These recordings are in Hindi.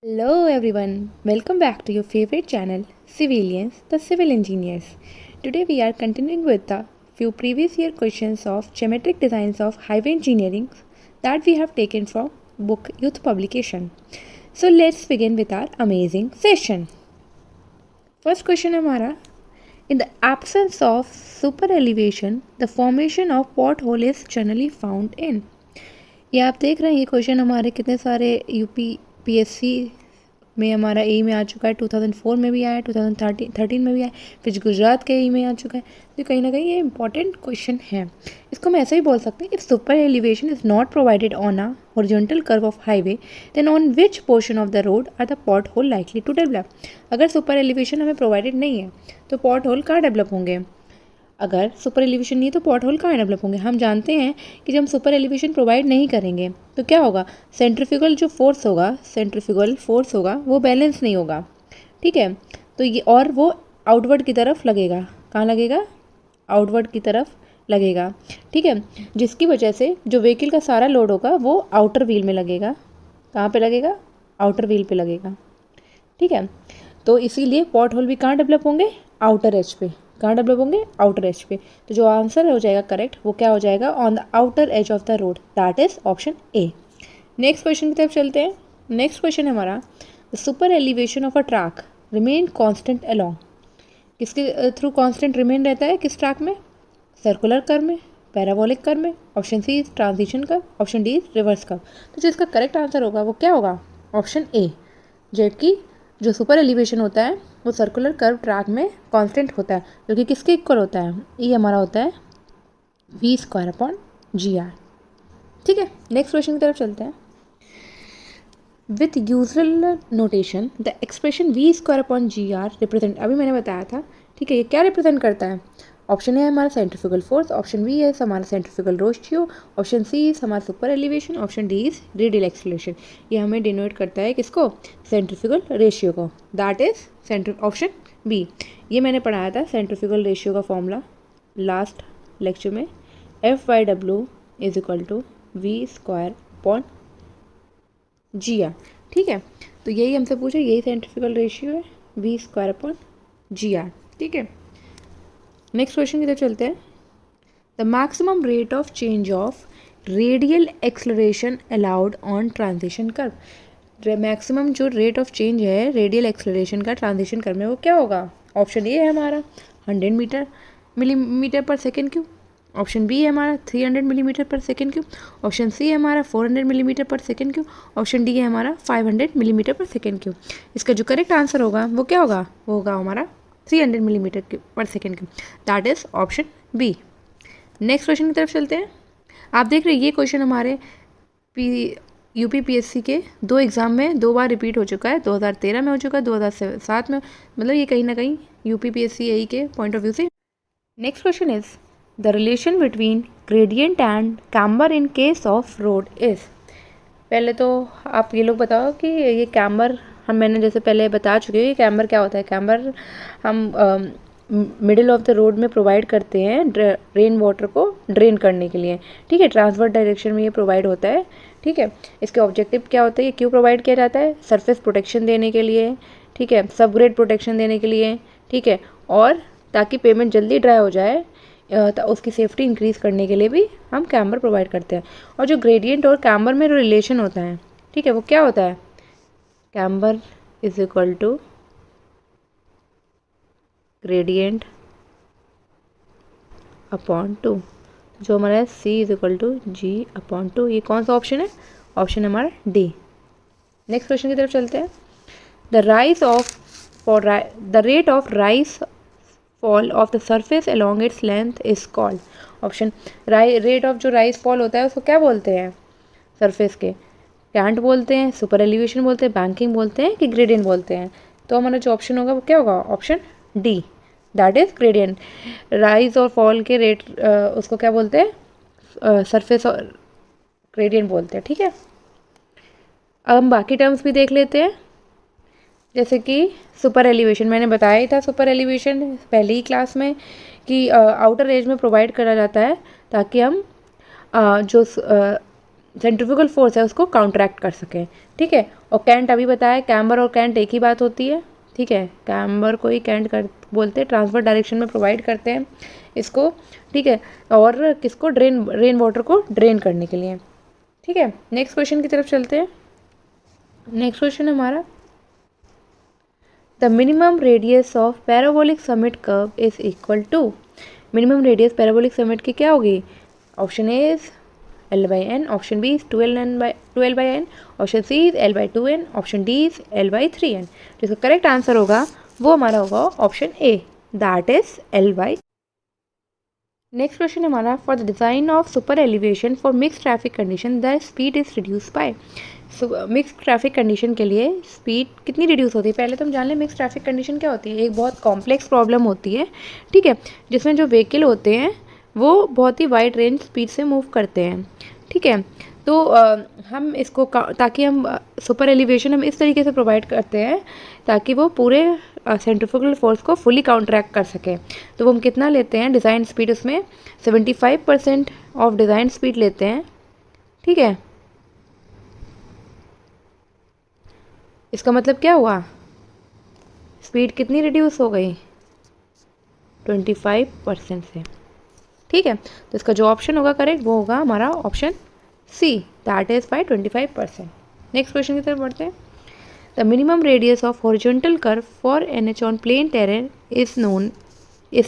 Hello everyone, welcome back to your favorite channel, Civilians, the Civil Engineers. Today we are continuing with the few previous year questions of geometric designs of highway engineering that we have taken from book Youth Publication. So let's begin with our amazing session. First question है हमारा, in the absence of super elevation, the formation of pothole is generally found in. ये आप देख रहे हैं ये क्वेश्चन हमारे कितने सारे यूपीपीएससी में हमारा ए में आ चुका है, 2004 में भी आया, 2013 में भी आया, फिर गुजरात के ए में आ चुका है। तो कहीं ना कहीं ये इंपॉर्टेंट क्वेश्चन है। इसको हम ऐसे ही बोल सकते हैं, if super elevation is not provided on a horizontal curve of highway then on which portion of the road are the pothole likely to develop. अगर सुपर एलिवेशन हमें प्रोवाइडेड नहीं है तो पॉट होल कहाँ डेवलप होंगे। अगर सुपर एलिवेशन नहीं है तो पॉट होल कहाँ डेवलप होंगे। हम जानते हैं कि जब हम सुपर एलिवेशन प्रोवाइड नहीं करेंगे तो क्या होगा, सेंट्रीफ्यूगल जो फोर्स होगा, सेंट्रीफ्यूगल फोर्स होगा वो बैलेंस नहीं होगा। ठीक है, तो ये और वो आउटवर्ड की तरफ लगेगा। कहाँ लगेगा, आउटवर्ड की तरफ लगेगा। ठीक है, जिसकी वजह से जो व्हीकल का सारा लोड होगा वो आउटर व्हील में लगेगा। कहाँ पे लगेगा, आउटर व्हील पे लगेगा। ठीक है, तो इसीलिए पॉट होल भी कहाँ डेवलप होंगे, आउटर एज पे। कहाँ डेवलप होंगे, आउटर एज पे। तो जो आंसर हो जाएगा करेक्ट वो क्या हो जाएगा, on the outer edge of the road, that is option A. Next question की तरफ चलते हैं। नेक्स्ट क्वेश्चन है हमारा, the super elevation of a track remain constant along. किसके थ्रू कांस्टेंट रिमेन रहता है, किस ट्रैक में, सर्कुलर कर्व में, पैराबोलिक कर्व में। Option C is transition curve, option D is reverse curve. तो जो इसका करेक्ट आंसर होगा वो क्या होगा, ऑप्शन ए। जबकि जो सुपर एलिवेशन होता है वो सर्कुलर कर्व ट्रैक में कांस्टेंट होता है, जो कि किसके इक्वल होता है, ये हमारा होता है v²/gr। ठीक है, नेक्स्ट क्वेश्चन की तरफ चलते हैं। With usual notation the expression v²/gr represent, अभी मैंने बताया था। ठीक है, ये क्या रिप्रेजेंट करता है। ऑप्शन ए है हमारा सेंट्रीफ्यूगल फोर्स, ऑप्शन बी है हमारा centrifugal ratio, option C is हमारा super elevation, option D is radial acceleration. ये हमें डिनोट करता है किसको, सेंट्रीफ्यूगल रेशियो को, दैट इज ऑप्शन बी। ये मैंने पढ़ाया था सेंट्रीफ्यूगल रेशियो का फॉर्मूला लास्ट लेक्चर में, F/W is equal to v²/gr। ठीक है, तो यही हमसे पूछा, यही सेंट्रीफ्यूगल रेशियो है, v²/gr। ठीक है, नेक्स्ट क्वेश्चन की तरफ चलते हैं। The maximum rate of change of radial acceleration allowed on transition curve. Maximum जो रेट ऑफ चेंज है रेडियल एक्सलरेशन का ट्रांजिशन कर्व में वो क्या होगा। ऑप्शन ए है हमारा 100 millimetre per second cube, option B है हमारा 300 millimetre per second cube, option C है हमारा 400 millimetre per second cube, option D है हमारा 500 मिलीमीटर पर सेकेंड क्यूब। इसका जो करेक्ट आंसर होगा वो क्या होगा, वो होगा हमारा 300 millimetre per second cube, that is option B. Next question की तरफ चलते हैं। आप देख रहे हैं ये क्वेश्चन हमारे यूपीपीएससी के दो एग्जाम में दो बार रिपीट हो चुका है, 2013 में हो चुका है, 2007 में, मतलब ये कहीं ना कहीं यूपीपीएससी यही के पॉइंट ऑफ व्यू से। Next question is the relation between gradient and camber in case of road is. पहले तो आप ये लोग बताओ कि ये कैम्बर मैंने जैसे पहले बता चुके हैं, कैम्बर क्या होता है। कैम्बर हम मिडिल ऑफ द रोड में प्रोवाइड करते हैं रेन वाटर को ड्रेन करने के लिए। ठीक है, ट्रांसवर्स डायरेक्शन में ये प्रोवाइड होता है। ठीक है, इसके ऑब्जेक्टिव क्या होता है, ये क्यों प्रोवाइड किया जाता है, सरफेस प्रोटेक्शन देने के लिए। ठीक है, सब ग्रेड प्रोटेक्शन देने के लिए। ठीक है, और ताकि पेमेंट जल्दी ड्राई हो जाए, तो उसकी सेफ्टी इंक्रीज़ करने के लिए भी हम कैम्बर प्रोवाइड करते हैं। और जो ग्रेडियंट और कैम्बर में जो रिलेशन होता है, ठीक है, वो क्या होता है, camber is equal to gradient upon 2, जो हमारा है C is equal to G/2। ये कौन सा ऑप्शन है, ऑप्शन हमारा डी। नेक्स्ट क्वेश्चन की तरफ चलते हैं। The rate of rise fall of the surface along its length is called. Option rate of जो राइज फॉल होता है उसको क्या बोलते हैं, सरफेस के कैंट बोलते हैं, सुपर एलिवेशन बोलते हैं, बैंकिंग बोलते हैं, कि ग्रेडियंट बोलते हैं। तो हमारा जो ऑप्शन होगा वो क्या होगा, option D, that is gradient. Rise और फॉल के रेट उसको क्या बोलते हैं, सरफेस और ग्रेडियंट बोलते हैं। ठीक है, अब हम बाकी टर्म्स भी देख लेते हैं, जैसे कि सुपर एलिवेशन मैंने बताया ही था। सुपर एलिवेशन पहली ही क्लास में कि आउटर एज में प्रोवाइड करा जाता है ताकि हम जो सेंट्रीफ्यूगल फोर्स है उसको काउंटरैक्ट कर सकें, ठीक है। और कैंट अभी बताया, कैम्बर और कैंट एक ही बात होती है, ठीक है। कैम्बर को ही कैंट कर बोलते हैं, ट्रांसफर डायरेक्शन में प्रोवाइड करते हैं इसको, ठीक है। और किसको, रेन वाटर को ड्रेन करने के लिए, ठीक है। नेक्स्ट क्वेश्चन की तरफ चलते हैं। नेक्स्ट क्वेश्चन हमारा, the minimum radius of parabolic summit curve is equal to, minimum radius parabolic summit की क्या होगी? Option A is L/n, option B is 12N, option C is L/2N, option D is L/3N। जिसका करेक्ट आंसर होगा वो हमारा होगा option A, that is L/। Next question हमारा, for the design of super elevation for mix traffic condition the speed is reduce bye. Mix traffic condition के लिए स्पीड कितनी रिड्यूस होती है? पहले तो हम जान लें मिक्स ट्रैफिक कंडीशन क्या होती है। एक बहुत कॉम्प्लेक्स प्रॉब्लम होती है, ठीक है, जिसमें जो व्हीकल होते हैं वो बहुत ही वाइड रेंज स्पीड से मूव करते हैं, ठीक है। तो हम इसको ताकि हम सुपर एलिवेशन हम इस तरीके से प्रोवाइड करते हैं ताकि वो पूरे सेंट्रीफ्यूगल फोर्स को फुली काउंटरैक्ट कर सके। तो वो हम कितना लेते हैं डिज़ाइन स्पीड, उसमें 75% ऑफ डिज़ाइन स्पीड लेते हैं, ठीक है। इसका मतलब क्या हुआ, स्पीड कितनी रिड्यूस हो गई? 25% से, ठीक है। तो इसका जो ऑप्शन होगा करेक्ट वो होगा हमारा option C, that is by 25%। Next question की तरफ बढ़ते हैं। The minimum radius of horizontal curve for NH on plain terrain is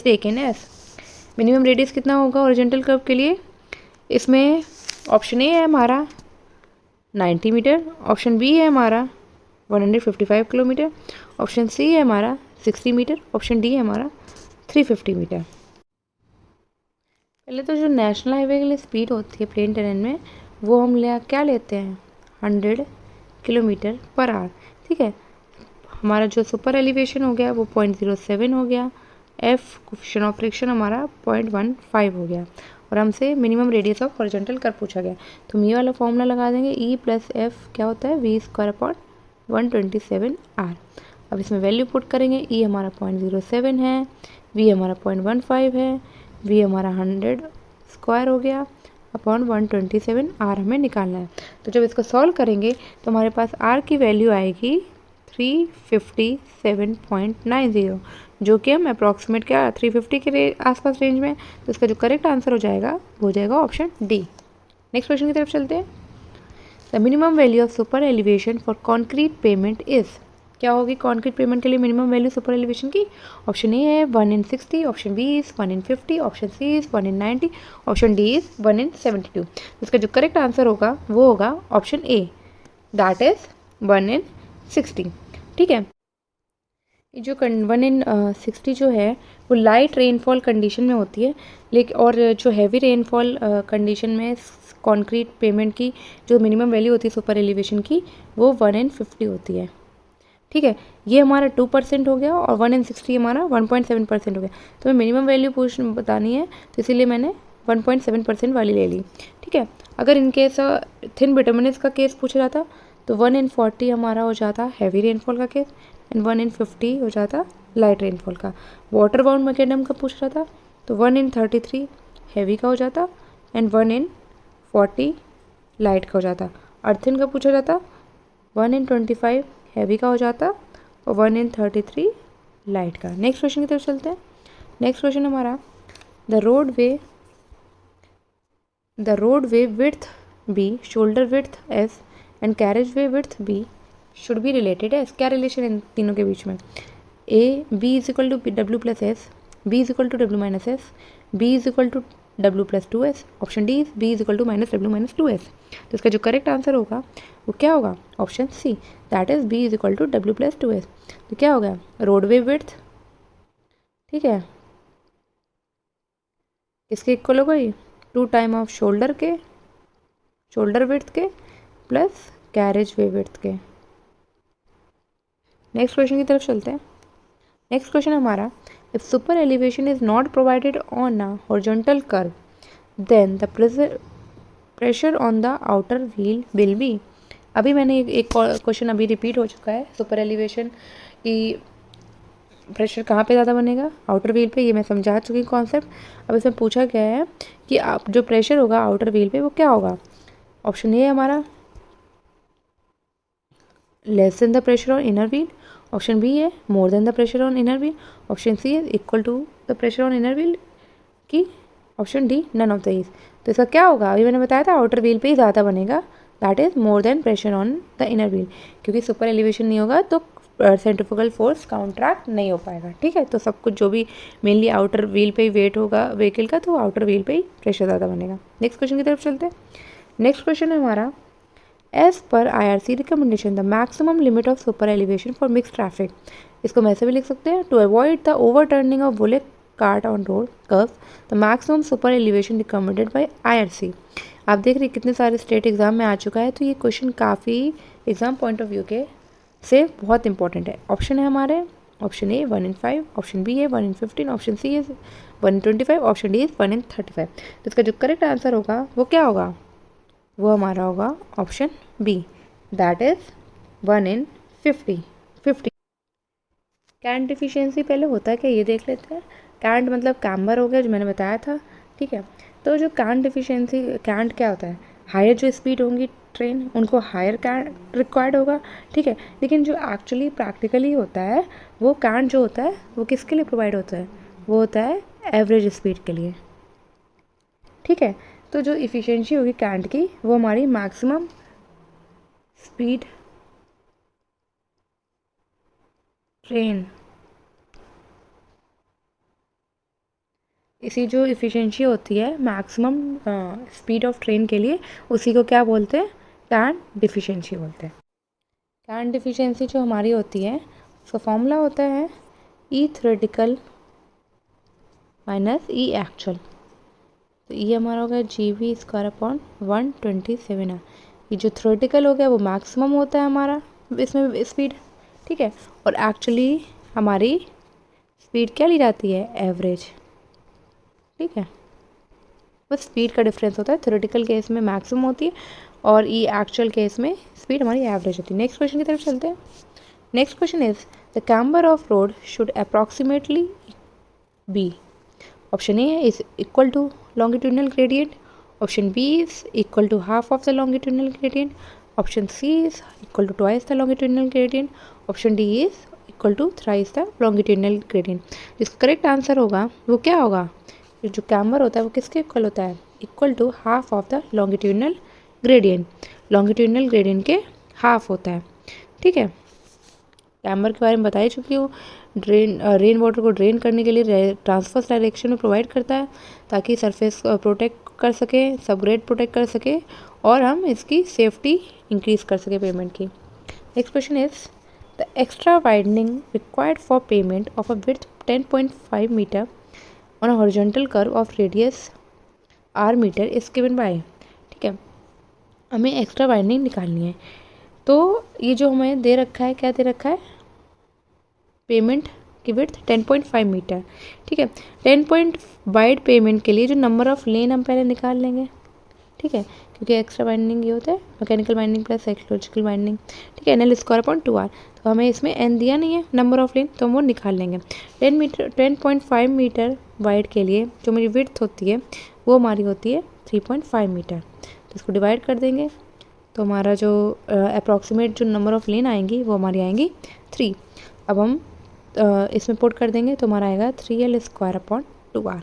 taken as. Minimum radius कितना होगा हॉरिजॉन्टल कर्व के लिए? इसमें ऑप्शन ए है हमारा 90 मीटर, ऑप्शन बी है हमारा 155 किलोमीटर, ऑप्शन सी है हमारा 60 मीटर, ऑप्शन डी है हमारा 350 मीटर। पहले तो जो नेशनल हाईवे के लिए स्पीड होती है प्लेन टेरेन में वो हम क्या लेते हैं 100 किलोमीटर पर आवर, ठीक है। हमारा जो सुपर एलिवेशन हो गया वो 0.07 हो गया, एफ कोफिशिएंट ऑफ फ्रिक्शन हमारा 0.15 हो गया, और हमसे minimum radius of horizontal curve पूछा गया। तो हम ये वाला फॉर्मूला लगा देंगे, ई प्लस एफ क्या होता है V²/127R। अब इसमें वैल्यू पुट करेंगे, ई हमारा 0.07 है, वी हमारा 0.15 है, वी हमारा 100 स्क्वायर हो गया अपॉन 127 आर हमें निकालना है। तो जब इसको सॉल्व करेंगे तो हमारे पास आर की वैल्यू आएगी 357.90, जो कि हम अप्रॉक्सीमेट क्या 350 के आसपास रेंज में। तो इसका जो करेक्ट आंसर हो जाएगा वो हो जाएगा ऑप्शन डी। नेक्स्ट क्वेश्चन की तरफ चलते हैं। The minimum value of super elevation for concrete pavement is, क्या होगी कॉन्क्रीट पेमेंट के लिए मिनिमम वैल्यू सुपर एलिवेशन की? ऑप्शन ए है 1/60, option B is 1/50, option C is 1/90, option D is 1/72। इसका जो करेक्ट आंसर होगा वो होगा ऑप्शन ए, दैट इज 1/60, ठीक है। ये जो 1/60 जो है वो लाइट रेनफॉल कंडीशन में होती है, लेकिन और जो हैवी रेनफॉल कंडीशन में कॉन्क्रीट पेमेंट की जो मिनिमम वैल्यू होती है सुपर एलिवेशन की वो 1/50 होती है, ठीक है। ये हमारा 2% हो गया और 1/60 हमारा 1.7% हो गया। तो हमें मिनिमम वैल्यू बतानी है तो इसीलिए मैंने 1.7% वाली ले ली, ठीक है। अगर इनकेस थिन बिटुमिनस का केस पूछा जाता तो 1/40 हमारा हो जाता हैवी रेनफॉल का केस एंड 1/50 हो जाता लाइट रेनफॉल का। वाटर बाउंड मैकेनिज्म का पूछ रहा था तो 1/33 हैवी का हो जाता एंड 1/40 लाइट का हो जाता। अर्थिन का पूछा जाता 1/25 हैवी का हो जाता और 1/33 लाइट का। नेक्स्ट क्वेश्चन की तरफ चलते हैं। नेक्स्ट क्वेश्चन हमारा, the roadway width B, shoulder width S and carriageway width B should be related as. क्या रिलेशन है इन तीनों के बीच में? A B is equal to W plus S, B is equal to W minus S, B is equal to W plus 2S, option D is B is equal to -W minus 2S। तो इसका जो करेक्ट आंसर होगा वो क्या होगा? Option C, that is B is equal to W plus 2S। तो क्या हो गया रोडवे विड्थ, ठीक है, इसके इक्वल हो गई 2 टाइम ऑफ शोल्डर विड्थ के प्लस कैरेज वे विड्थ के। नेक्स्ट क्वेश्चन की तरफ चलते हैं। नेक्स्ट क्वेश्चन हमारा, if super elevation is not provided on a horizontal curve then the pressure on the outer wheel will be. अभी मैंने एक क्वेश्चन अभी रिपीट हो चुका है, सुपर एलिवेशन की प्रेशर कहाँ पे ज़्यादा बनेगा? आउटर व्हील पे। ये मैं समझा चुकी हूँ कॉन्सेप्ट। अब इसमें पूछा गया है कि आप जो प्रेशर होगा आउटर व्हील पे वो क्या होगा? ऑप्शन ए है हमारा less than the pressure on inner wheel, option B है more than the pressure on inner wheel, option C है equal to the pressure on inner wheel की, option D none of these. तो इसका क्या होगा, अभी मैंने बताया था आउटर व्हील पे ही ज़्यादा बनेगा, that is more than pressure on the inner wheel, क्योंकि सुपर एलिवेशन नहीं होगा तो सेंट्रीफ्यूगल फोर्स काउंट्रैक्ट नहीं हो पाएगा। ठीक है, तो सब कुछ जो भी मेनली आउटर व्हील पे ही वेट होगा व्हीकल का, तो आउटर व्हील पे ही प्रेशर ज़्यादा बनेगा। नेक्स्ट क्वेश्चन की तरफ चलते हैं। नेक्स्ट क्वेश्चन है हमारा एज पर IRC recommendation the maximum limit of super elevation for mix traffic. इसको मैं ऐसे भी लिख सकते हैं, to avoid the overturning of bullock cart on road curve the maximum super elevation recommended by IRC। आप देख रहे हैं कितने सारे स्टेट एग्जाम में आ चुका है, तो ये क्वेश्चन काफ़ी एग्जाम पॉइंट ऑफ व्यू के से बहुत इंपॉर्टेंट है। ऑप्शन है हमारे option A 1 in 5, option B है 1 in 15, ऑप्शन सी है 1 in 25, ऑप्शन डी 1 in 35। तो इसका जो करेक्ट आंसर होगा वो क्या होगा, वो हमारा होगा option B, that is 1 in 50। Cant deficiency पहले होता है क्या ये देख लेते हैं। कैंट मतलब कैम्बर हो गया जो मैंने बताया था। ठीक है, तो जो कैंट डिफिशियंसी, कैंट क्या होता है, हायर जो स्पीड होंगी ट्रेन उनको हायर कैंट रिक्वायर्ड होगा। ठीक है, लेकिन जो एक्चुअली प्रैक्टिकली होता है वो कैंट जो होता है वो किसके लिए प्रोवाइड होता है, वो होता है एवरेज स्पीड के लिए। ठीक है, तो जो इफ़िशियंसी होगी कैंट की वो हमारी मैक्सिमम स्पीड ट्रेन, इसी जो इफ़िशियंसी होती है मैक्सिमम स्पीड ऑफ ट्रेन के लिए, उसी को क्या बोलते हैं, कैंट डिफिशियंसी बोलते हैं। कैंट डिफिशियंसी जो हमारी होती है उसका फॉर्मूला होता है ई थ्योरेटिकल माइनस ई एक्चुअल। तो ये हमारा हो गया GB²/127 है। ये जो थ्योरेटिकल हो गया वो मैक्सिमम होता है हमारा इसमें स्पीड। ठीक है, और एक्चुअली हमारी स्पीड क्या ली जाती है, एवरेज। ठीक है, बस स्पीड का डिफरेंस होता है, थ्योरेटिकल केस में मैक्सिमम होती है और ई एक्चुअल केस में स्पीड हमारी एवरेज होती है। नेक्स्ट क्वेश्चन की तरफ चलते हैं। Next question is the camber of road should approximately be. Option A is equal to longitudinal gradient, option B is equal to half of the longitudinal gradient, option C is equal to twice the longitudinal gradient, option D is equal to thrice the longitudinal gradient। जिसका करेक्ट आंसर होगा वो क्या होगा, जो कैम्बर होता है वो किसके इक्वल होता है, equal to half of the longitudinal gradient. Longitudinal gradient के हाफ होता है। ठीक है, कैम्बर के बारे में बता ही चुकी हूँ। रेन वाटर को ड्रेन करने के लिए ट्रांसफर्स डायरेक्शन में प्रोवाइड करता है ताकि सरफेस प्रोटेक्ट कर सके, सबग्रेड प्रोटेक्ट कर सके और हम इसकी सेफ्टी इंक्रीज कर सके पेमेंट की। Next question is the extra widening required for pavement of a width 10.5 metre on a horizontal curve of radius r metre is given by. ठीक है, हमें एक्स्ट्रा वाइडनिंग निकालनी है, तो ये जो हमें दे रखा है, क्या दे रखा है, पेमेंट की विड्थ 10.5 मीटर। ठीक है, 10 पॉइंट वाइड पेमेंट के लिए जो नंबर ऑफ लेन हम पहले निकाल लेंगे। ठीक है, क्योंकि एक्स्ट्रा वाइंडिंग ये होता है mechanical winding plus psychological winding. ठीक है, NL²/2R, तो हमें इसमें n दिया नहीं है नंबर ऑफ लेन, तो हम वो निकाल लेंगे। 10.5 मीटर वाइड के लिए जो मेरी विड्थ होती है वो हमारी होती है 3.5 मीटर। तो इसको डिवाइड कर देंगे तो हमारा जो अप्रॉक्सीमेट जो नंबर ऑफ लेन आएंगी वो हमारी आएंगी 3। अब हम इसमें पुट कर देंगे तो हमारा आएगा 3L²/2R।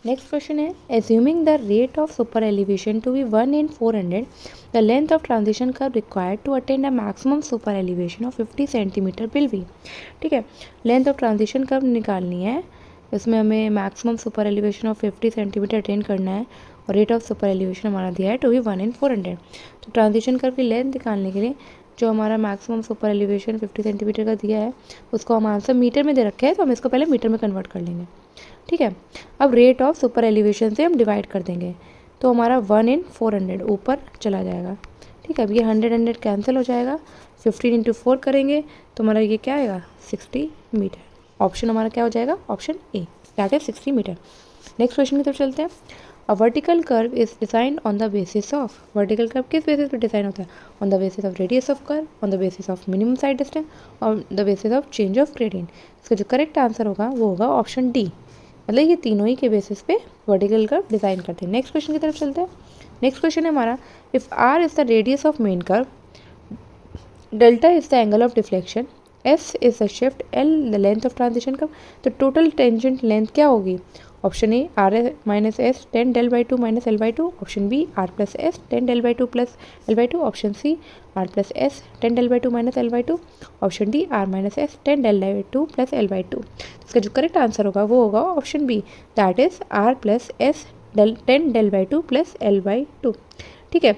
नेक्स्ट क्वेश्चन है assuming the rate of super elevation to be 1 in 400 the length of transition curve required to attain a maximum super elevation of 50 centimetre will be. ठीक है, लेंथ ऑफ ट्रांजिशन कर्व निकालनी है, इसमें हमें maximum super elevation of 50 centimetre attain करना है और रेट ऑफ सुपर एलिवेशन हमारा दिया है टू बी 1 in 400। तो ट्रांजिशन कर्व की लेंथ निकालने के लिए जो हमारा मैक्सिमम सुपर एलिवेशन 50 सेंटीमीटर का दिया है उसको हम आंसर मीटर में दे रखे हैं, तो हम इसको पहले मीटर में कन्वर्ट कर लेंगे। ठीक है, अब रेट ऑफ सुपर एलिवेशन से हम डिवाइड कर देंगे तो हमारा 1 in 400 ऊपर चला जाएगा। ठीक है, अब ये 100 कैंसिल हो जाएगा, 15 × 4 करेंगे तो हमारा ये क्या आएगा 60 मीटर। ऑप्शन हमारा क्या हो जाएगा, option A, that is 60 metre. Next question की तरफ चलते हैं। A vertical curve is design on the basis of, vertical curve किस बेसिस पर डिजाइन होता है, on the basis of radius of curve, on the basis of minimum sight distance, on the basis of change of gradient. इसका जो करेक्ट आंसर होगा वो होगा ऑप्शन डी, मतलब ये तीनों ही के बेसिस पे वर्टिकल कर्व डिज़ाइन करते हैं। नेक्स्ट क्वेश्चन की तरफ चलते हैं। नेक्स्ट क्वेश्चन है हमारा, if R is the radius of main curve, delta is the angle of deflection, S is the shift, L the length of transition curve, तो टोटल टेंजेंट लेंथ क्या होगी? Option A R minus S tan del by two minus L by two, option B R plus S tan del by two plus L by two, option C R plus S tan del by two minus L by two, option D R minus S tan del by two plus L by two. इसका जो करेक्ट आंसर होगा वो होगा option B, that is R plus S tan del by two plus L by two. ठीक है,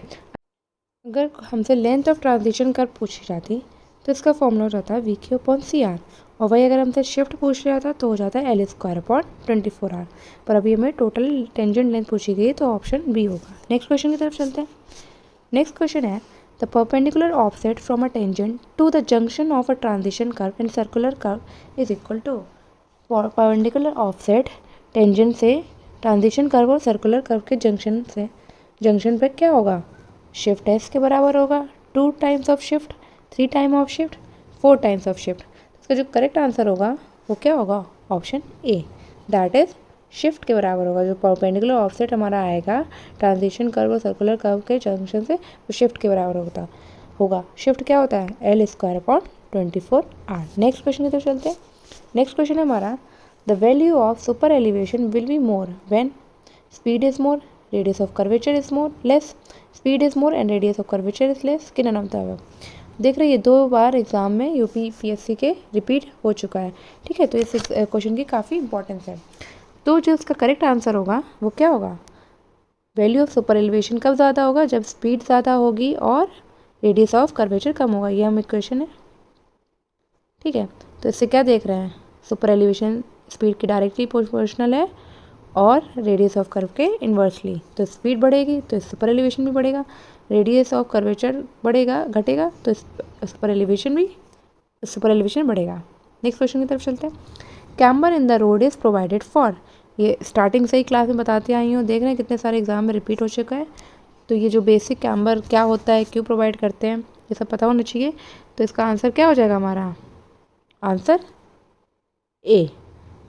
अगर हमसे लेंथ ऑफ ट्रांजिशन कर्व पूछी जाती तो इसका फॉर्मूला हो जाता है V Q upon C R, और वही अगर हमसे शिफ्ट पूछ रहा था तो हो जाता है एल स्क्वायर अपॉन 24R। पर अभी हमें टोटल टेंजेंट लेंथ पूछी गई तो ऑप्शन बी होगा। नेक्स्ट क्वेश्चन की तरफ चलते हैं। नेक्स्ट क्वेश्चन है, the perpendicular offset from a tangent to the junction of a transition curve and circular curve is equal to. Perpendicular offset tangent से ट्रांजिशन कर्व और सर्कुलर कर्व के जंक्शन पे क्या होगा? शिफ्ट एस के बराबर होगा, 2 times of shift, 3 time of shift, 4 times of shift. इसका जो करेक्ट आंसर होगा वो क्या होगा? Option A, that is shift के बराबर होगा। जो परपेंडिकुलर ऑफसेट हमारा आएगा ट्रांजिशन कर्व और सर्कुलर कर्व के जंक्शन से, वो शिफ्ट के बराबर होगा। शिफ्ट क्या होता है? L square upon 24R। Next question की तरफ चलते हैं। नेक्स्ट क्वेश्चन है हमारा, the value of super elevation will be more when speed is more, radius of curvature is more, less speed is more and radius of curvature is less, कि नन ऑफ द अबव। देख रहे हैं, ये 2 बार एग्जाम में यूपीपीएससी के रिपीट हो चुका है। ठीक है, तो इस क्वेश्चन की काफ़ी इंपॉर्टेंस है। तो जो इसका करेक्ट आंसर होगा वो क्या होगा? वैल्यू ऑफ सुपर एलिवेशन कब ज़्यादा होगा? जब स्पीड ज़्यादा होगी और रेडियस ऑफ कर्वेचर कम होगा। ये हम इक्वेशन है। ठीक है, तो इससे क्या देख रहे हैं? सुपर एलिवेशन स्पीड के डायरेक्टली प्रोपोर्शनल है और रेडियस ऑफ कर्व के इन्वर्सली। तो स्पीड बढ़ेगी तो सुपर एलिवेशन भी बढ़ेगा, रेडियस ऑफ कर्वेचर बढ़ेगा घटेगा तो सुपर एलिवेशन बढ़ेगा। नेक्स्ट क्वेश्चन की तरफ चलते हैं। Camber in the road is provided for, ये स्टार्टिंग से ही क्लास में बताते आई हूँ। देख रहे हैं कितने सारे एग्जाम में रिपीट हो चुका है। तो ये जो बेसिक कैम्बर क्या होता है, क्यों प्रोवाइड करते हैं, ये सब पता होना चाहिए। तो इसका आंसर क्या हो जाएगा? हमारा आंसर ए,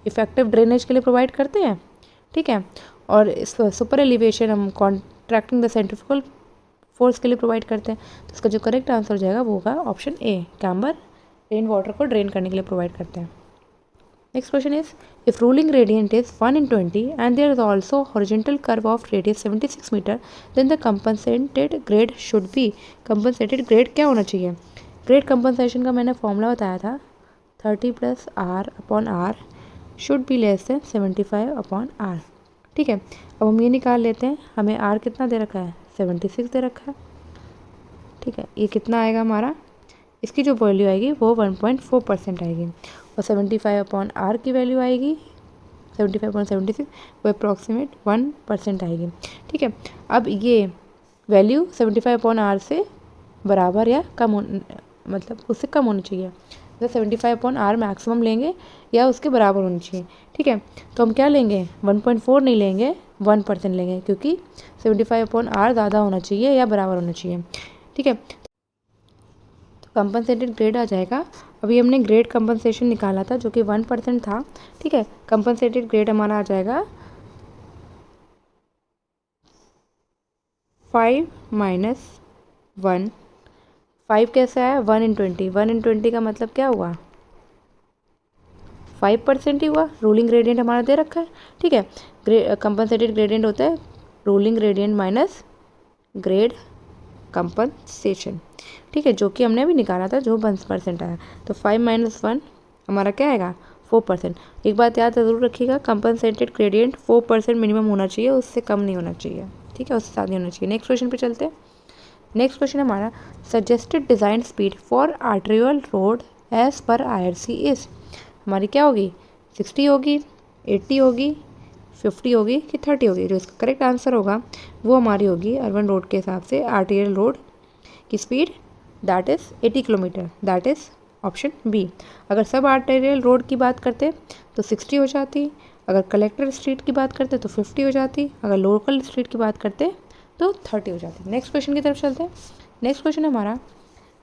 इफेक्टिव ड्रेनेज के लिए प्रोवाइड करते हैं। ठीक है, और इस सुपर एलिवेशन हम कॉन्ट्रैक्टिंग द सेंट्रीफ्यूगल फोर्स के लिए प्रोवाइड करते हैं। तो इसका जो करेक्ट आंसर हो जाएगा वो होगा option A, camber rain water को ड्रेन करने के लिए प्रोवाइड करते हैं। Next question is, if ruling gradient is 1 in 20 and there is also horizontal curve of radius 76 metre, then the compensated grade should be. Compensated grade क्या होना चाहिए? ग्रेड कंपनसेशन का मैंने फॉर्मूला बताया था, 30 + R/R should be less than 75/R। ठीक है, अब हम ये निकाल लेते हैं। हमें R कितना दे रखा है? 76 दे रखा है। ठीक है, ये कितना आएगा हमारा? इसकी जो वैल्यू आएगी वो 1.4% आएगी, और 75/R की वैल्यू आएगी 75.76, वो अप्रॉक्सीमेट 1% आएगी। ठीक है, अब ये वैल्यू 75/R से बराबर या कम मतलब उससे कम होनी चाहिए। तो 75/R मैक्सिमम लेंगे या उसके बराबर होनी चाहिए। ठीक है, तो हम क्या लेंगे? 1.4 नहीं लेंगे, 1% लेंगे, क्योंकि 75/R ज़्यादा होना चाहिए या बराबर होना चाहिए। ठीक है, तो कंपनसेटेड ग्रेड आ जाएगा। अभी हमने ग्रेड कंपनसेशन निकाला था जो कि 1% था। ठीक है, कंपनसेटेड ग्रेड हमारा आ जाएगा 5 - 1। 5 कैसे आया? 1 in 20। 1 in 20 का मतलब क्या हुआ? 5% ही हुआ। रूलिंग ग्रेडियंट हमारा दे रखा है। ठीक है, कंपनसेटेड ग्रेडियंट होता है ruling gradient minus grade compensation. ठीक है, जो कि हमने अभी निकाला था, जो 1% आया। तो 5 - 1 हमारा क्या आएगा? 4%। एक बात याद ज़रूर रखिएगा, कंपनसेटेड ग्रेडियंट 4% मिनिमम होना चाहिए, उससे कम नहीं होना चाहिए। ठीक है, उससे ज़्यादा नहीं होना चाहिए। नेक्स्ट क्वेश्चन पे चलते हैं। नेक्स्ट क्वेश्चन हमारा, suggested design speed for arterial road as पर IRC इज। हमारी क्या होगी? 60 होगी, 80 होगी, 50 होगी कि 30 होगी? जो इसका करेक्ट आंसर होगा वो हमारी होगी अर्बन रोड के हिसाब से आर्टेरियल रोड की speed, that is 80 kilometre, that is option B. अगर सब आर्टेरियल रोड की बात करते तो 60 हो जाती, अगर कलेक्टर स्ट्रीट की बात करते तो 50 हो जाती, अगर लोकल स्ट्रीट की बात करते तो 30 हो जाती। नेक्स्ट क्वेश्चन की तरफ चलते हैं। नेक्स्ट क्वेश्चन हमारा,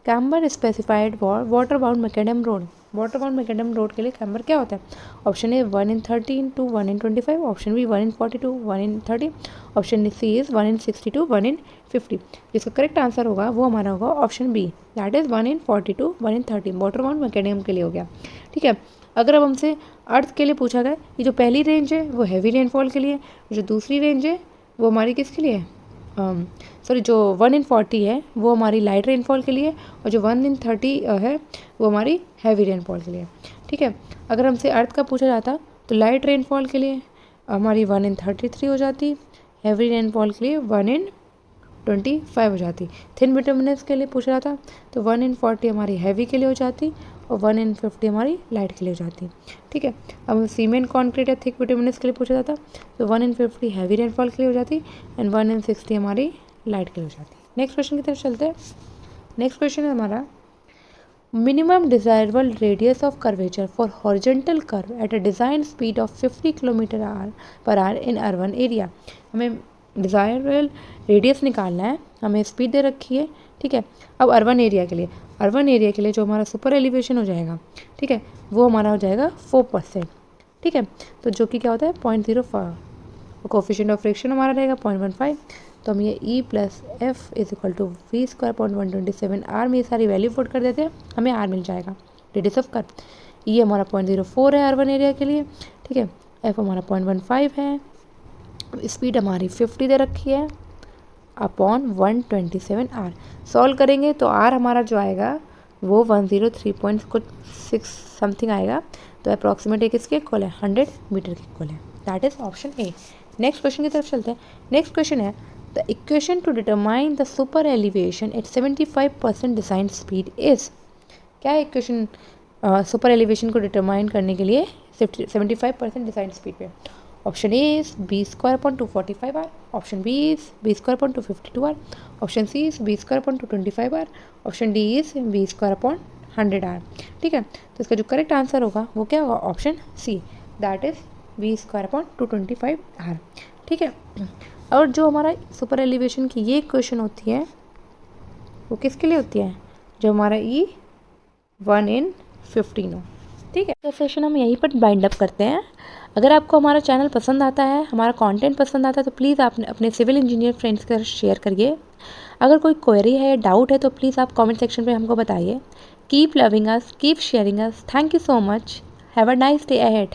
camber specified for water bound macadam road water bound magnetic road के लिए कैम्बर क्या होता है? Option A 1 in 30 × 1 in 25, option B 1 in 42, 1 in 30, option C is 1 in 62, 1 in 50। जिसका करेक्ट आंसर होगा वो हमारा होगा option B, that is 1 in 42, 1 in 30। Water bound magnetic के लिए हो गया। ठीक है, अगर अब हमसे अर्थ के लिए पूछा गया, ये जो पहली रेंज है वो हैवी रेनफॉल के लिए, जो दूसरी रेंज है वो हमारी किसके लिए है, सॉरी जो 1 in 40 है वो हमारी लाइट रेनफॉल के लिए, और जो 1 in 30 है वो हमारी हैवी रेनफॉल के लिए। ठीक है, अगर हमसे अर्थ का पूछा जाता तो लाइट रेनफॉल के लिए हमारी 1 in 33 हो जाती, हैवी रेनफॉल के लिए 1 in 25 हो जाती। थिन बिटुमिनस के लिए पूछा जाता तो 1 in 40 हमारी हैवी के लिए हो जाती और 1 in 50 हमारी लाइट के लिए हो जाती। ठीक है, अब सीमेंट कॉन्क्रीट या थिक बिटुमिनस के लिए पूछा जाता तो 1 in 50 हैवी रेनफॉल के लिए हो जाती एंड 1 in 60 हमारी लाइट के लिए हो जाती। नेक्स्ट क्वेश्चन की तरफ चलते हैं। नेक्स्ट क्वेश्चन है हमारा, minimum desirable radius of curvature for horizontal curve at a design speed of 50 km/h in urban area. हमें डिजायरेबल रेडियस निकालना है, हमें स्पीड दे रखी है। ठीक है, अब अर्बन एरिया के लिए जो हमारा सुपर एलिवेशन हो जाएगा, ठीक है, वो हमारा हो जाएगा 4%। ठीक है, तो जो कि क्या होता है 0.05, कोफिशिएंट ऑफ फ्रिक्शन हमारा रहेगा 0.15। तो हम ये E + F = v² 0.127 R में ये सारी वैल्यू पुट कर देते हैं, हमें R मिल जाएगा रेडियस ऑफ कर्व। ये हमारा 0.04 है अर्बन एरिया के लिए। ठीक है, F हमारा 0.15 है, स्पीड हमारी 50 दे रखी है अपॉन 127 R। सॉल्व करेंगे तो R हमारा जो आएगा वो 103.6 समथिंग आएगा, तो अप्रॉक्सीमेट एक इसके इक्वल है 100 मीटर के इक्वल है, that is option A. Next question की तरफ चलते हैं। नेक्स्ट क्वेश्चन है, the equation to determine the super elevation at 75% design speed is. क्या है इक्वेशन सुपर एलिवेशन को डिटरमाइन करने के लिए 75% डिजाइन स्पीड पे? Option A is b² 245 R, option B is b² 252 R, option C is b² 225 R, option D is b² 100 R। ठीक है, तो इसका जो करेक्ट आंसर होगा वो क्या होगा? Option C, that is b² 225 R। ठीक है, और जो हमारा सुपर एलिवेशन की ये क्वेश्चन होती है वो किसके लिए होती है? जो हमारा E 1 in 15 हो। ठीक है, तो सेशन हम यहीं पर बाइंड अप करते हैं। अगर आपको हमारा चैनल पसंद आता है, हमारा कंटेंट पसंद आता है, तो प्लीज़ आप अपने सिविल इंजीनियर फ्रेंड्स के साथ शेयर करिए। अगर कोई क्वेरी है या डाउट है तो प्लीज़ आप कमेंट सेक्शन पे हमको बताइए। Keep loving us, keep sharing us. Thank you so much. Have a nice day ahead.